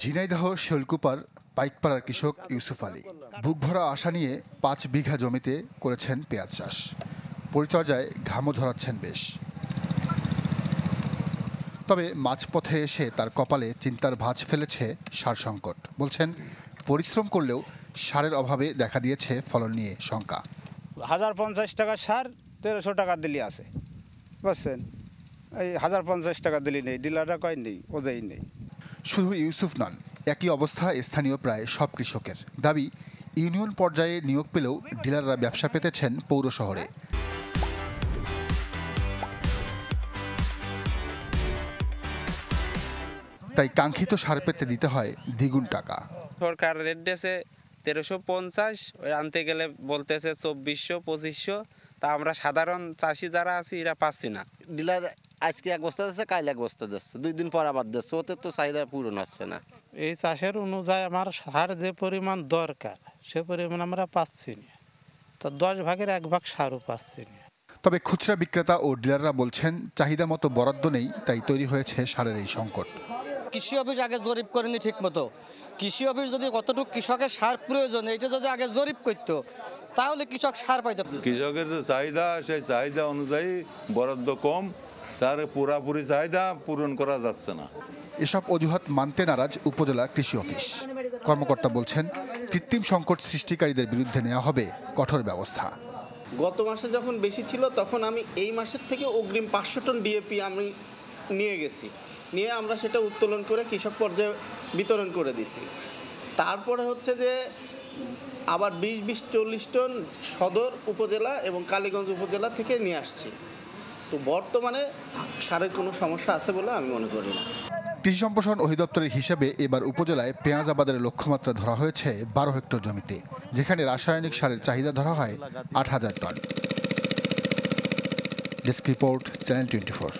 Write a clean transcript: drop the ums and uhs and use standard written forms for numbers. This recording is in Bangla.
ঝিনাইদহ শৈলকুপার পাইকপাড়ার কৃষক ইউসুফ আলী বুকভরা আশা নিয়ে ৫ বিঘা জমিতে করেছেন পেঁয়াজ চাষ। পরিচর্যায় ঘামও ঝরাচ্ছেন বেশ। তবে মাঝপথে এসে তার কপালে চিন্তার ভাঁজ ফেলেছে সার সংকট। বলছেন, পরিশ্রম করলেও সারের অভাবে দেখা দিয়েছে ফলন নিয়ে শঙ্কা। 1050 টাকা সার 1300 টাকা দিলি আছে, বুঝছেন? এই 1050 টাকা দিলি নেই, ডিলাররা কয় নেই, ওজাই নেই। শুধু ইউসুফ নন, একই অবস্থা স্থানীয় প্রায় সব কৃষকের। দাবি, ইউনিয়ন পর্যায়ে নিয়োগ পেলেও ডিলাররা ব্যবসা পেতেছেন পৌর শহরে। তাই কাঙ্ক্ষিত সার পেতে দিতে হয় দ্বিগুণ টাকা। সরকার রেট দিয়েছে 1350, ওই আনতে গেলে বলতেছে 2400-2500। তা আমরা সাধারণ চাষি যারা আছি এরা পাচ্ছি না। ডিলার আজকে এক বস্তা দিচ্ছে, কাল এক বস্তা দিচ্ছে, 2 দিন পর আবার দিচ্ছে, ওতে তো চাহিদা পূরণ হচ্ছে না। এই চাষের অনুযায়ী আমার সার যে পরিমাণ দরকার সে পরিমাণ আমরা পাচ্ছি না, তো 10 ভাগের 1 ভাগ সারও পাচ্ছি না। তবে খুচরা বিক্রেতা ও ডিলাররা বলছেন, চাহিদা মতো বরাদ্দ নেই, তাই তৈরি হয়েছে সারের এই সংকট। কৃষি অফিস আগে জরিপ করেনি ঠিক মতো। কৃষি অফিস যদি কতটুকু কৃষকের সার প্রয়োজন এটা যদি আগে জরিপ করতো তাহলে কৃষক সার পাইতে। কৃষকের যে চাহিদা, সেই চাহিদা অনুযায়ী বরাদ্দ কম, তার পুরাপুরি চাহিদা পূরণ করা যাচ্ছে না। এসব অজুহাত মানতে নারাজ উপজেলা কৃষি অফিস। কর্মকর্তা বলছেন, কৃত্রিম সংকট সৃষ্টিকারীদের বিরুদ্ধে নেওয়া হবে কঠোর ব্যবস্থা। গত মাসে যখন বেশি ছিল তখন আমি এই মাসের থেকে অগ্রিম 500 টন ডিএপি আমি নিয়ে গেছি, নিয়ে আমরা সেটা উত্তোলন করে কৃষক পর্যায়ে বিতরণ করে দিছি। তারপরে হচ্ছে যে আবার 20-40 টন সদর উপজেলা এবং কালীগঞ্জ উপজেলা থেকে নিয়ে আসছি। তো বর্তমানে সারের কোনো সমস্যা আছে বলে আমি মনে করি না। কৃষি সম্প্রসারণ অধিদপ্তরের হিসেবে এবার উপজেলায় পেঁয়াজ আবাদের লক্ষ্যমাত্রা ধরা হয়েছে 12 হেক্টর জমিতে, যেখানে রাসায়নিক সারের চাহিদা ধরা হয় 8000 টন। Desk report, channel 24।